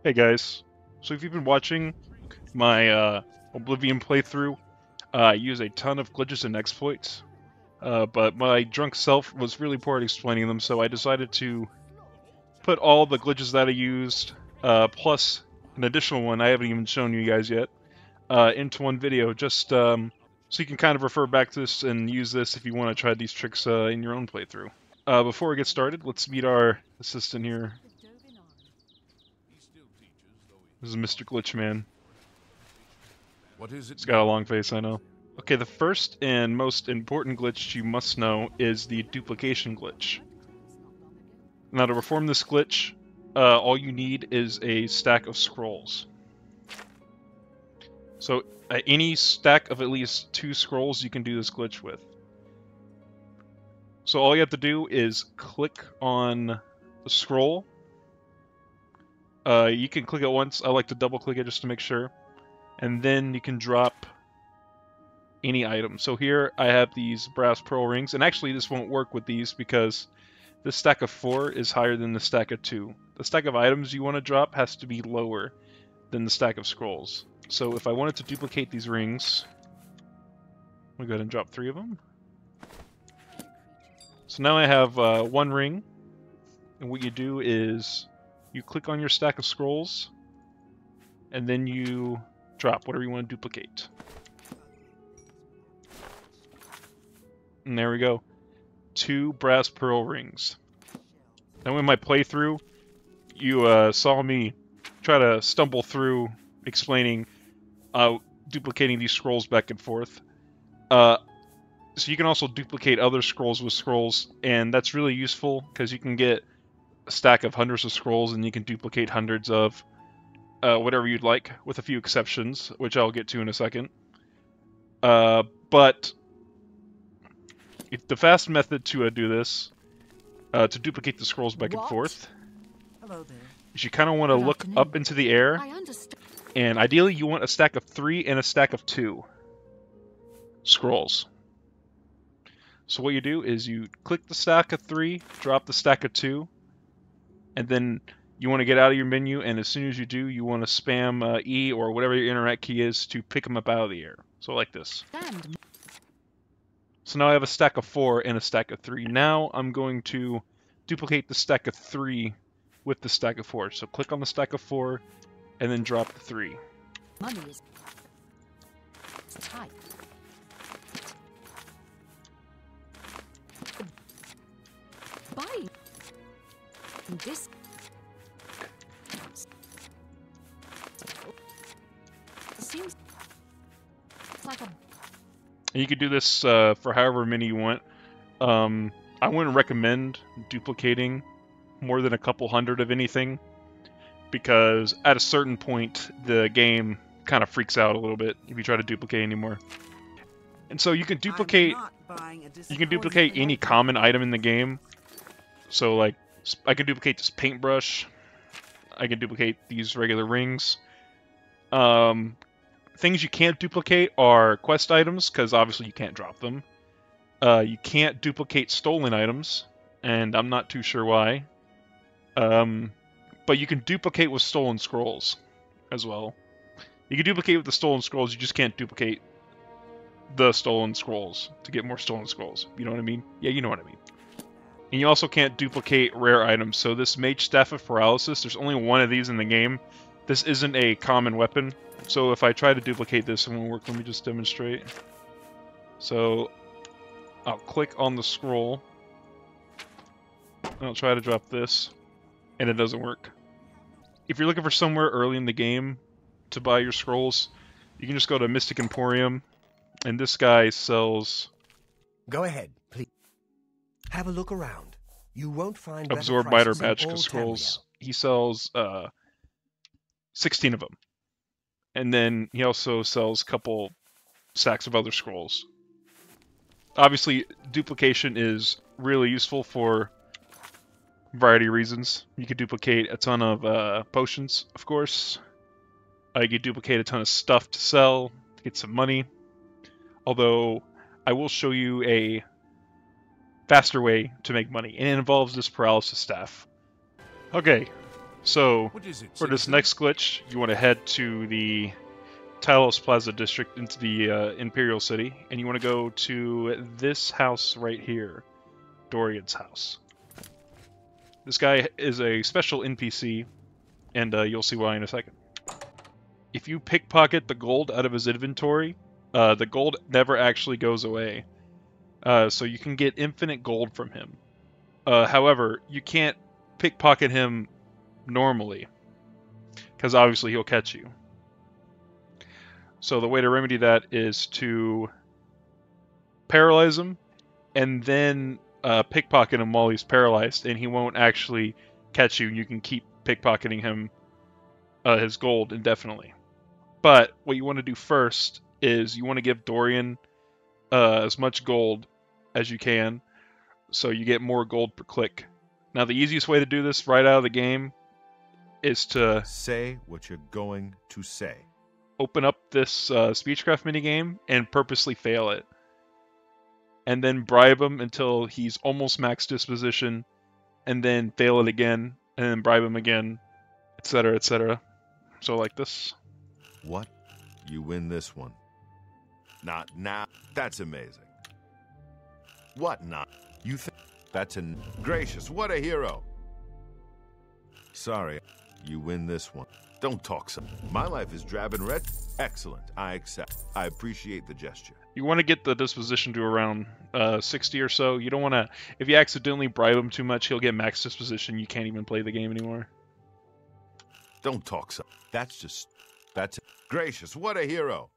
Hey guys, so if you've been watching my Oblivion playthrough, I use a ton of glitches and exploits, but my drunk self was really poor at explaining them, so I decided to put all the glitches that I used, plus an additional one I haven't even shown you guys yet, into one video, just so you can kind of refer back to this and use this if you want to try these tricks in your own playthrough. Before we get started, let's meet our assistant here. This is Mr. Glitchman. What is it? He's got a long face, I know. Okay, the first and most important glitch you must know is the duplication glitch. Now to perform this glitch, all you need is a stack of scrolls. So any stack of at least 2 scrolls you can do this glitch with. So all you have to do is click on the scroll. You can click it once. I like to double click it just to make sure. And then you can drop any item. So here I have these brass pearl rings, and actually this won't work with these because this stack of 4 is higher than the stack of 2. The stack of items you want to drop has to be lower than the stack of scrolls. So if I wanted to duplicate these rings, I'm going to go ahead and drop 3 of them. So now I have 1 ring, and what you do is you click on your stack of scrolls, and then you drop whatever you want to duplicate. And there we go. 2 brass pearl rings. Now in my playthrough, you saw me try to stumble through explaining duplicating these scrolls back and forth. So you can also duplicate other scrolls with scrolls, and that's really useful because you can get a stack of hundreds of scrolls and you can duplicate hundreds of whatever you'd like, with a few exceptions, which I'll get to in a second. But the fast method to do this, to duplicate the scrolls back and forth, is you kind of want to look up into the air, and ideally you want a stack of 3 and a stack of 2 scrolls. So what you do is you click the stack of 3, drop the stack of 2, and then you want to get out of your menu, and as soon as you do, you want to spam E or whatever your interact key is to pick them up out of the air. So like this. So now I have a stack of 4 and a stack of 3. Now I'm going to duplicate the stack of 3 with the stack of 4. So click on the stack of 4 and then drop the 3. Money is tight. Buying this seems like a. And you could do this for however many you want. I wouldn't recommend duplicating more than a couple hundred of anything, because at a certain point the game kind of freaks out a little bit if you try to duplicate anymore. And so you can duplicate any common item in the game. So like I can duplicate this paintbrush, I can duplicate these regular rings. Things you can't duplicate are quest items, because obviously you can't drop them. You can't duplicate stolen items, and I'm not too sure why. But you can duplicate with stolen scrolls as well. You can duplicate with the stolen scrolls, you just can't duplicate the stolen scrolls to get more stolen scrolls. You know what I mean? Yeah, you know what I mean. And you also can't duplicate rare items. So this Mage Staff of Paralysis, there's only 1 of these in the game. This isn't a common weapon. So if I try to duplicate this, it won't work. Let me just demonstrate. So I'll click on the scroll. I'll try to drop this, and it doesn't work. If you're looking for somewhere early in the game to buy your scrolls, you can just go to Mystic Emporium, and this guy sells... Go ahead, please. Have a look around. You won't find Absorb Biter Magica scrolls. He sells 16 of them. And then he also sells a couple stacks of other scrolls. Obviously, duplication is really useful for a variety of reasons. You could duplicate a ton of potions, of course. You could duplicate a ton of stuff to sell to get some money. Although, I will show you a faster way to make money, and it involves this paralysis staff. Okay, So, What is it, for this citizen? next glitch, you want to head to the Talos Plaza district into the Imperial City, and you want to go to this house right here, Dorian's house. This guy is a special NPC, and you'll see why in a second. If you pickpocket the gold out of his inventory, the gold never actually goes away. So you can get infinite gold from him. However, you can't pickpocket him normally, because obviously he'll catch you. So the way to remedy that is to paralyze him, and then pickpocket him while he's paralyzed, and he won't actually catch you. You can keep pickpocketing him his gold indefinitely. But what you want to do first is you want to give Dorian as much gold as you can, so you get more gold per click. Now the easiest way to do this right out of the game is to Say what you're going to say. open up this Speechcraft minigame and purposely fail it. And then bribe him until he's almost max disposition, and then fail it again, and then bribe him again, etc., etc. So like this. What? You win this one. Not now. That's amazing. What not? You think that's gracious? What a hero. Sorry. You win this one. Don't talk some. My life is drab and red. Excellent. I accept. I appreciate the gesture. You want to get the disposition to around 60 or so. You don't want to... If you accidentally bribe him too much, he'll get max disposition. You can't even play the game anymore. Don't talk some. That's gracious. What a hero.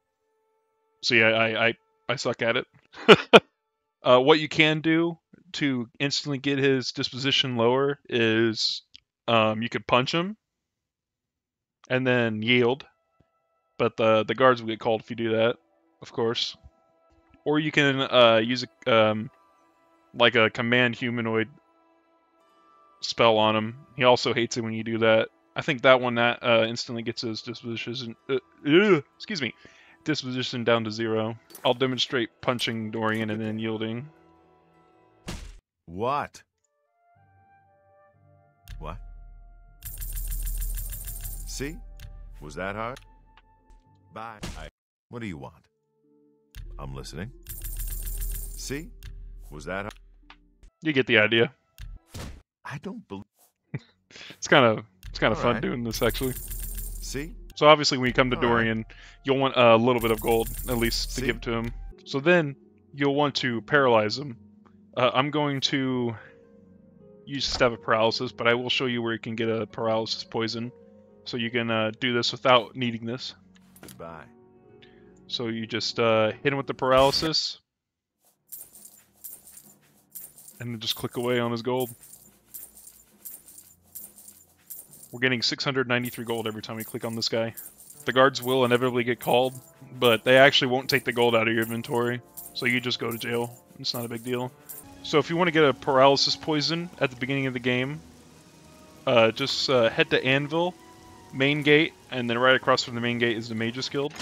So yeah, I suck at it. What you can do to instantly get his disposition lower is you could punch him and then yield. But the guards will get called if you do that, of course. Or you can use like a command humanoid spell on him. He also hates it when you do that. I think that one instantly gets his disposition. Excuse me, disposition down to 0. I'll demonstrate punching Dorian and then yielding. What? What? See? Was that hard? Bye. What do you want? I'm listening. See? Was that hard? You get the idea. I don't believe. It's kind of fun right. doing this actually. See? So obviously when you come to All right. Dorian, you'll want a little bit of gold at least to See? give to him. So then you'll want to paralyze him. I'm going to use Staff of Paralysis, but I will show you where you can get a paralysis poison. So you can do this without needing this. Goodbye. So you just hit him with the paralysis, and then just click away on his gold. We're getting 693 gold every time we click on this guy. The guards will inevitably get called, but they actually won't take the gold out of your inventory, so you just go to jail. It's not a big deal. So if you want to get a paralysis poison at the beginning of the game, just head to Anvil, main gate, and then right across from the main gate is the Mage's Guild.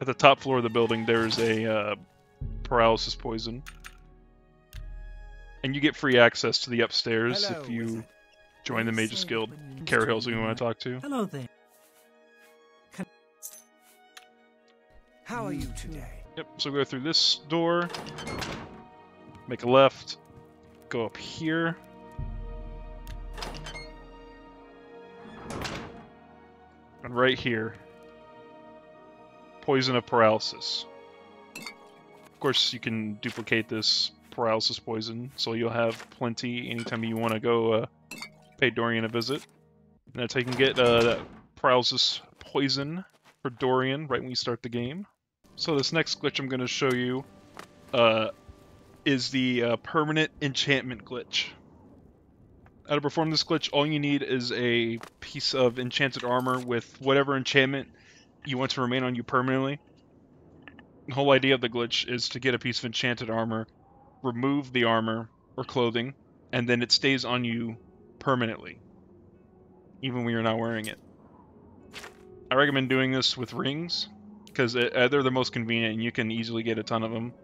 At the top floor of the building, there's a paralysis poison. And you get free access to the upstairs Hello, if you wizard. join the Mage's Guild. Carahill's who you want to talk to. Hello there. How are you today? Yep, so go through this door, make a left, go up here. And right here, Poison of Paralysis. Of course, you can duplicate this paralysis poison, so you'll have plenty anytime you want to go pay Dorian a visit. And that's how you can get that paralysis poison for Dorian right when you start the game. So this next glitch I'm going to show you is the permanent enchantment glitch. Now to perform this glitch, all you need is a piece of enchanted armor with whatever enchantment you want to remain on you permanently. The whole idea of the glitch is to get a piece of enchanted armor, remove the armor or clothing, and then it stays on you permanently, even when you're not wearing it. I recommend doing this with rings, because they're the most convenient and you can easily get a ton of them.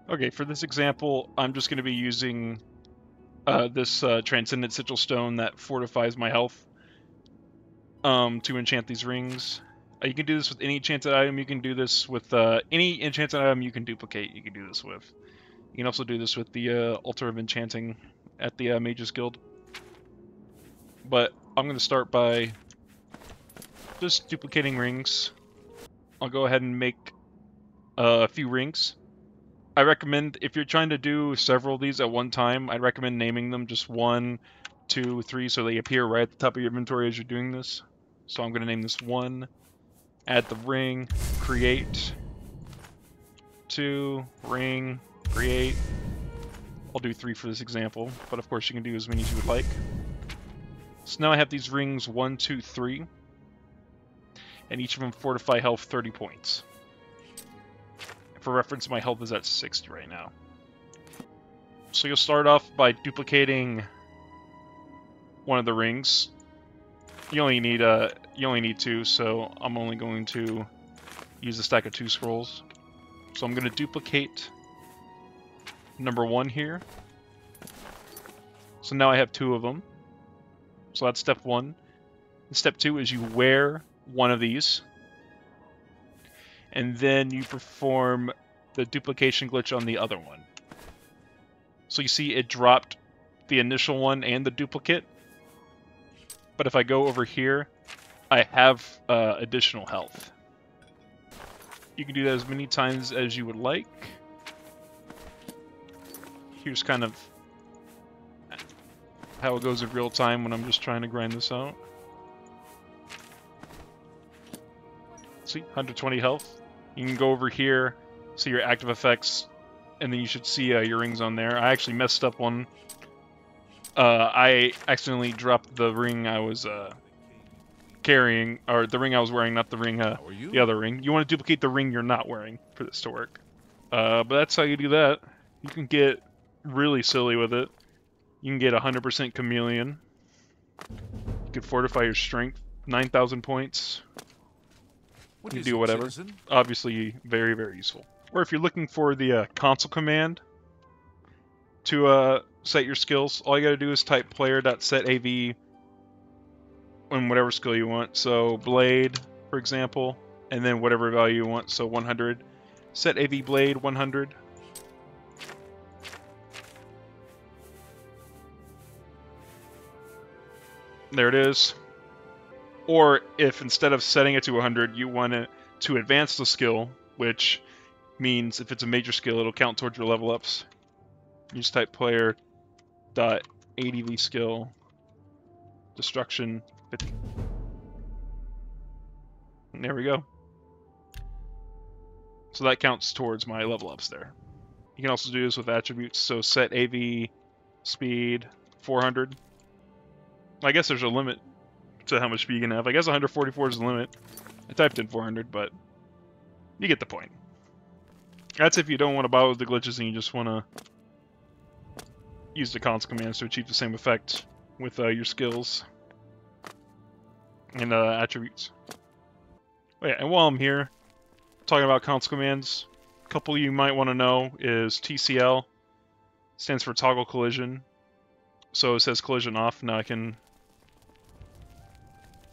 Okay, for this example, I'm just going to be using this Transcendent Sigil Stone that fortifies my health to enchant these rings. You can do this with any enchanted item. You can do this with any enchanted item you can duplicate. You can do this with. You can also do this with the Altar of Enchanting at the Mages Guild. But I'm going to start by just duplicating rings. I'll go ahead and make a few rings. I recommend, if you're trying to do several of these at one time, I'd recommend naming them just 1, 2, 3, so they appear right at the top of your inventory as you're doing this. So I'm going to name this 1, add the ring, create, 2, ring, create. I'll do 3 for this example, but of course you can do as many as you would like. So now I have these rings 1, 2, 3, and each of them fortify health 30 points. For reference, my health is at 60 right now. So you'll start off by duplicating one of the rings. You only need 2, so I'm only going to use a stack of 2 scrolls. So I'm going to duplicate number 1 here. So now I have 2 of them. So that's step 1. And step 2 is you wear one of these, and then you perform the duplication glitch on the other one. So you see it dropped the initial one and the duplicate, but if I go over here, I have additional health. You can do that as many times as you would like. Here's kind of how it goes in real time when I'm just trying to grind this out. See, 120 health. You can go over here, see your active effects, and then you should see your rings on there. I actually messed up one. I accidentally dropped the ring I was carrying, or the ring I was wearing, not the ring, the other ring. You want to duplicate the ring you're not wearing for this to work. But that's how you do that. You can get really silly with it. You can get 100% chameleon. You can fortify your strength, 9,000 points. You can do whatever. Obviously, very, very useful. Or if you're looking for the console command to set your skills, all you gotta do is type player.setav on whatever skill you want. So blade, for example, and then whatever value you want. So 100. Set AV blade 100. There it is. Or if instead of setting it to 100, you want it to advance the skill, which means if it's a major skill, it'll count towards your level ups. You just type player.adv skill destruction 50. And there we go. So that counts towards my level ups there. You can also do this with attributes. So set AV speed 400. I guess there's a limit to how much speed you can have. I guess 144 is the limit. I typed in 400, but you get the point. That's if you don't want to bother with the glitches and you just want to use the console commands to achieve the same effect with your skills and attributes. Oh yeah, and while I'm here talking about console commands, a couple you might want to know is TCL stands for toggle collision. So it says collision off. Now I can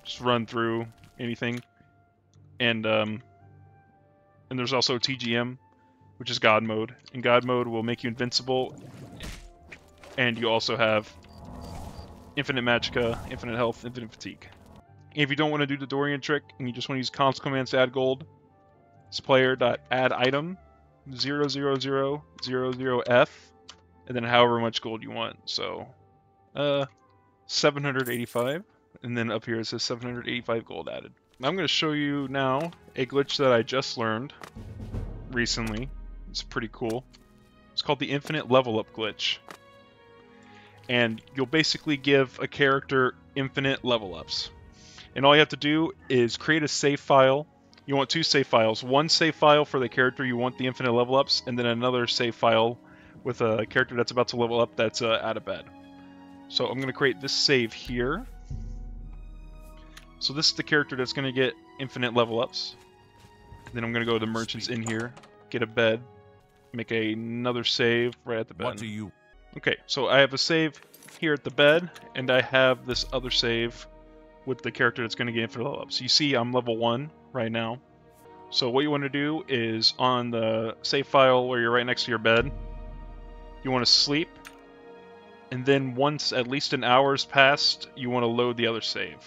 just run through anything. And there's also TGM, which is God mode. And God mode will make you invincible. And you also have infinite magicka, infinite health, infinite fatigue. And if you don't want to do the Dorian trick and you just want to use console commands to add gold, it's player.add-item 00000F, and then however much gold you want. So 785, and then up here it says 785 gold added. I'm going to show you now a glitch that I just learned recently. It's pretty cool. It's called the infinite level up glitch. And you'll basically give a character infinite level ups. And all you have to do is create a save file. You want 2 save files. One save file for the character you want the infinite level ups, and then another save file with a character that's about to level up that's out of bed. So I'm going to create this save here. So this is the character that's going to get infinite level ups. Then I'm going to go to the merchants in here, get a bed, make another save right at the bed. What do you... Okay, so I have a save here at the bed, and I have this other save with the character that's going to get infinite level up. So you see I'm level 1 right now. So what you want to do is on the save file where you're right next to your bed, you want to sleep, and then once at least an hour's passed, you want to load the other save.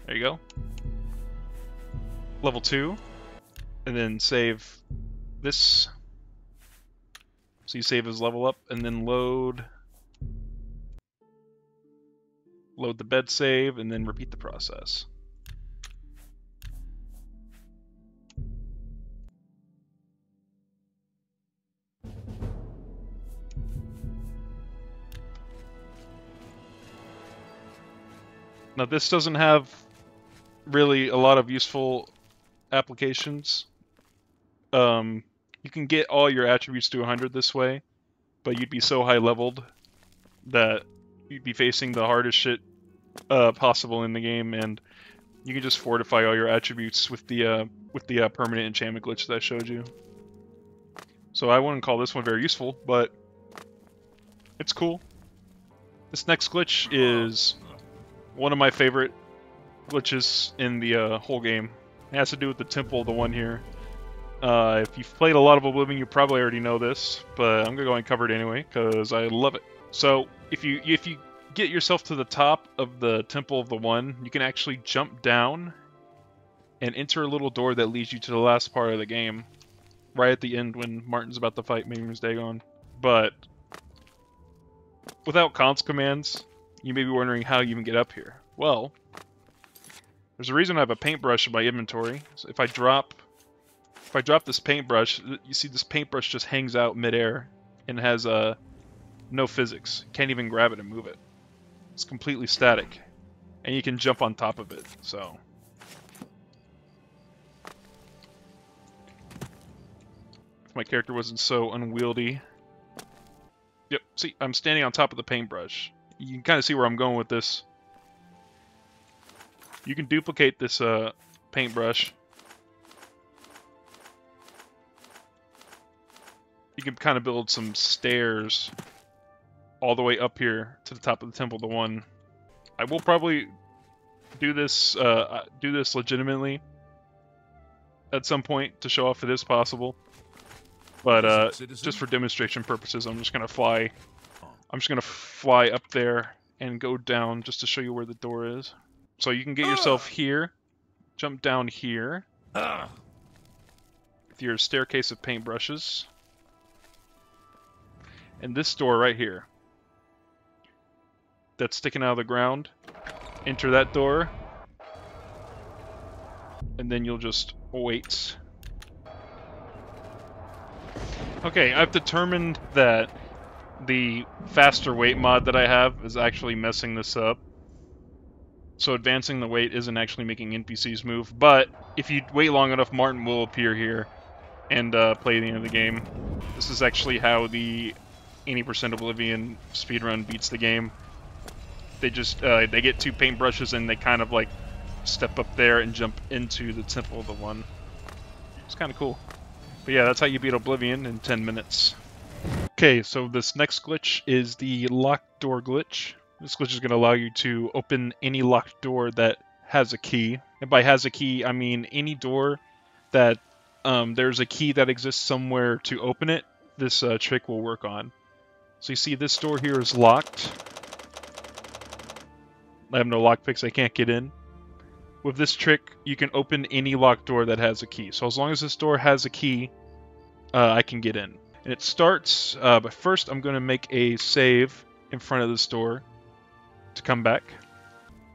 There you go. Level 2, and then save this. So you save as level up, and then load the bed save, and then repeat the process. Now this doesn't have really a lot of useful applications. You can get all your attributes to 100 this way, but you'd be so high leveled that you'd be facing the hardest shit possible in the game, and you can just fortify all your attributes with the permanent enchantment glitch that I showed you. So I wouldn't call this one very useful, but it's cool. This next glitch is one of my favorite glitches in the whole game. It has to do with the temple, the one here. If you've played a lot of Oblivion, you probably already know this, but I'm gonna go and cover it anyway because I love it. So if you get yourself to the top of the Temple of the One, you can actually jump down and enter a little door that leads you to the last part of the game, right at the end when Martin's about to fight Magnus Dagon. But without cons commands, you may be wondering how you even get up here. Well, there's a reason I have a paintbrush in my inventory. So if I drop this paintbrush, you see this paintbrush just hangs out midair and has no physics. Can't even grab it and move it. It's completely static, and you can jump on top of it. So if my character wasn't so unwieldy. Yep, see, I'm standing on top of the paintbrush. You can kind of see where I'm going with this. You can duplicate this paintbrush. You can kind of build some stairs all the way up here to the top of the Temple of the One. I will probably do this legitimately at some point to show off it is possible. But just for demonstration purposes, I'm just gonna fly up there and go down just to show you where the door is. So you can get yourself here, jump down here with your staircase of paintbrushes. And this door right here that's sticking out of the ground, enter that door, and then you'll just wait. Okay, I've determined that the faster wait mod that I have is actually messing this up. So advancing the wait isn't actually making NPCs move, but if you wait long enough, Martin will appear here and play the end of the game. This is actually how the 80% Oblivion speedrun beats the game. They just they get 2 paintbrushes and they kind of like step up there and jump into the Temple of the One. It's kind of cool. But yeah, that's how you beat Oblivion in 10 minutes. Okay, so this next glitch is the locked door glitch. This glitch is going to allow you to open any locked door that has a key. And by has a key, I mean any door that there's a key that exists somewhere to open it, this trick will work on. So you see this door here is locked. I have no lockpicks, I can't get in. With this trick, you can open any locked door that has a key. So as long as this door has a key, I can get in. And it starts, but first I'm going to make a save in front of this door to come back.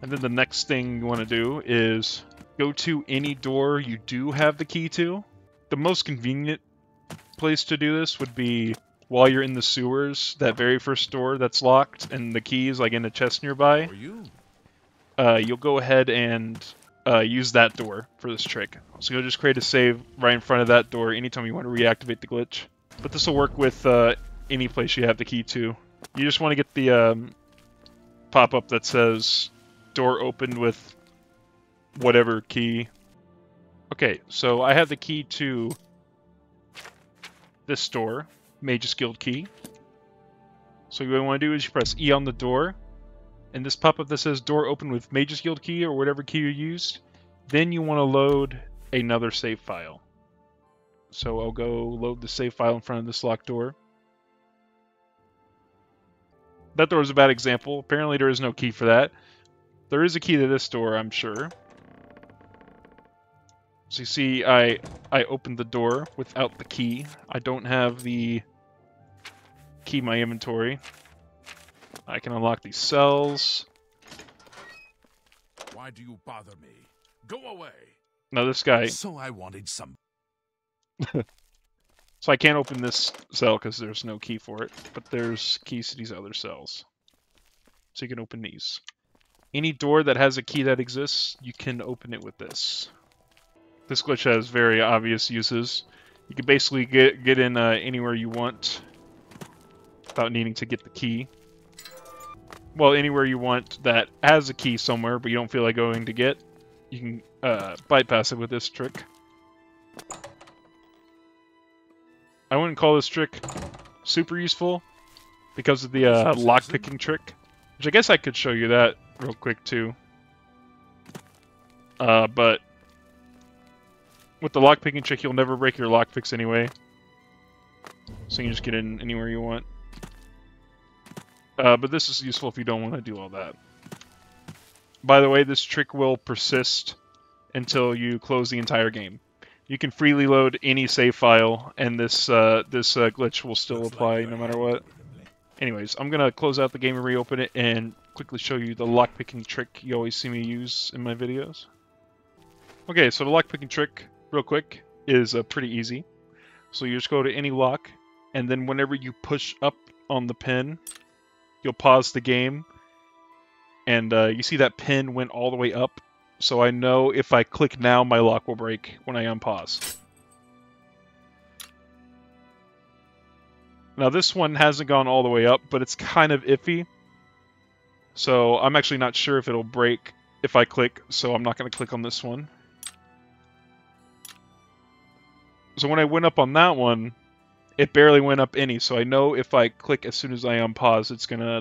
And then the next thing you want to do is go to any door you do have the key to. The most convenient place to do this would be while you're in the sewers, that very first door that's locked and the key is like in a chest nearby. You'll go ahead and use that door for this trick. So you'll just create a save right in front of that door anytime you want to reactivate the glitch. But this will work with any place you have the key to. You just want to get the pop-up that says door opened with whatever key. Okay, so I have the key to this door, Mage's Guild key. So what you want to do is you press E on the door, and this pop-up that says door open with Mage's Guild key or whatever key you used. Then you want to load another save file. So I'll go load the save file in front of this locked door. That door is a bad example. Apparently there is no key for that. There is a key to this door, I'm sure. So you see, I opened the door without the key. I don't have the key in my inventory. I can unlock these cells. Why do you bother me? Go away. Now this guy... So I wanted some. So I can't open this cell because there's no key for it, but there's keys to these other cells. So you can open these. Any door that has a key that exists, you can open it with this. This glitch has very obvious uses. You can basically get in anywhere you want without needing to get the key. Well, anywhere you want that has a key somewhere, but you don't feel like going to get, you can bypass it with this trick. I wouldn't call this trick super useful because of the lockpicking trick, which I guess I could show you that real quick too. But with the lockpicking trick, you'll never break your lockpicks anyway, so you can just get in anywhere you want. But this is useful if you don't want to do all that. By the way, this trick will persist until you close the entire game. You can freely load any save file, and this glitch will still apply no matter what. Anyways, I'm gonna close out the game and reopen it, and quickly show you the lockpicking trick you always see me use in my videos. Okay, so the lockpicking trick, real quick, is pretty easy. So you just go to any lock, and then whenever you push up on the pin, you'll pause the game, and you see that pin went all the way up. So I know if I click now, my lock will break when I unpause. Now this one hasn't gone all the way up, but it's kind of iffy. So I'm actually not sure if it'll break if I click, so I'm not going to click on this one. So when I went up on that one, it barely went up any, so I know if I click as soon as I unpause,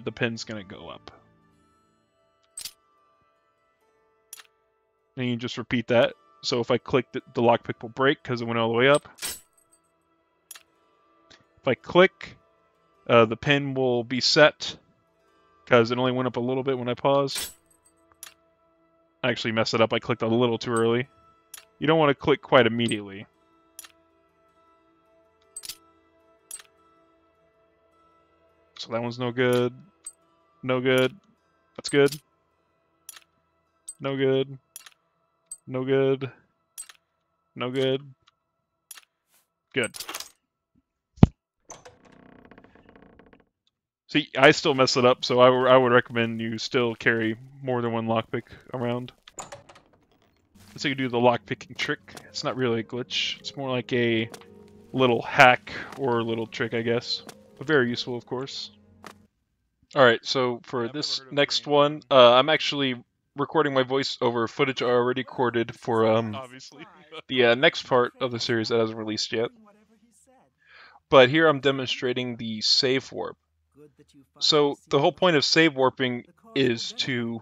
the pin's gonna go up. And you just repeat that. So if I click, the lockpick will break because it went all the way up. If I click, the pin will be set because it only went up a little bit when I paused. I actually messed it up. I clicked a little too early. You don't want to click quite immediately. So that one's no good. No good. That's good. No good. No good. No good. Good. See, I still mess it up, so I would recommend you still carry more than one lockpick around. So you do the lockpicking trick. It's not really a glitch. It's more like a little hack or a little trick, I guess. But very useful, of course. Alright, so for this next one, I'm actually recording my voice over footage I already recorded for Obviously. the next part of the series that hasn't released yet. But here I'm demonstrating the save warp. So the whole point of save warping is you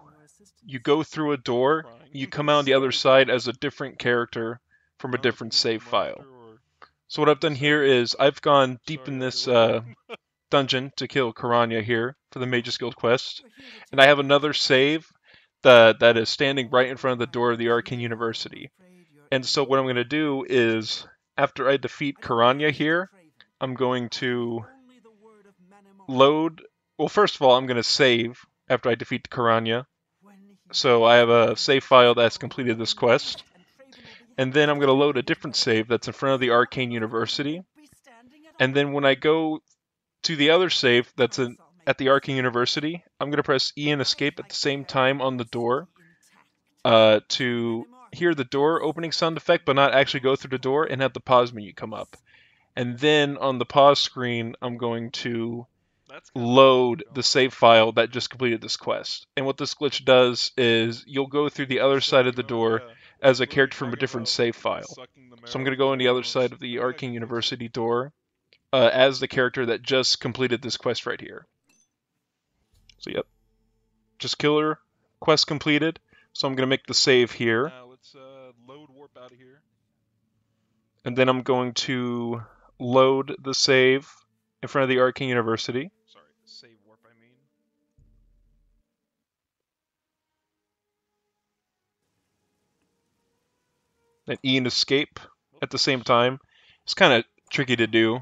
go through a door, you come out on the other side as a different character from a different save file. So what I've done here is I've gone deep in this dungeon to kill Karanya here for the Mage's Guild quest, and I have another save that is standing right in front of the door of the Arcane University. And so what I'm going to do is, after I defeat Karanya here, I'm going to load... Well, first of all, I'm going to save after I defeat Karanya. So I have a save file that's completed this quest. And then I'm going to load a different save that's in front of the Arcane University. And then when I go to the other save that's at the Arcane University, I'm going to press E and escape at the same time on the door to hear the door opening sound effect, but not actually go through the door, and have the pause menu come up. And then on the pause screen, I'm going to load the save file that just completed this quest. And what this glitch does is you'll go through the other side of the door as a character from a different save file. So I'm going to go on the other side of the Arcane University door as the character that just completed this quest right here. So yep, just killer quest completed. So I'm going to make the save here. Now let's load warp out of here. And then I'm going to load the save in front of the Arcane University. Sorry, save warp, I mean. And E and escape at the same time. It's kind of tricky to do.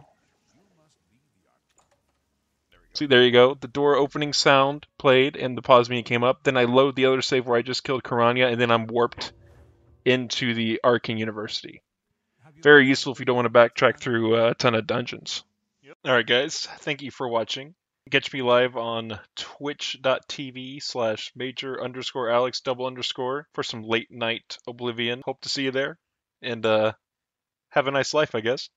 See, there you go. The door opening sound played and the pause menu came up. Then I load the other save where I just killed Karanya, and then I'm warped into the Arcane University. Very useful if you don't want to backtrack through a ton of dungeons. Yep. Alright guys, thank you for watching. Catch me live on twitch.tv/major_Alex__ for some late night Oblivion. Hope to see you there, and have a nice life, I guess.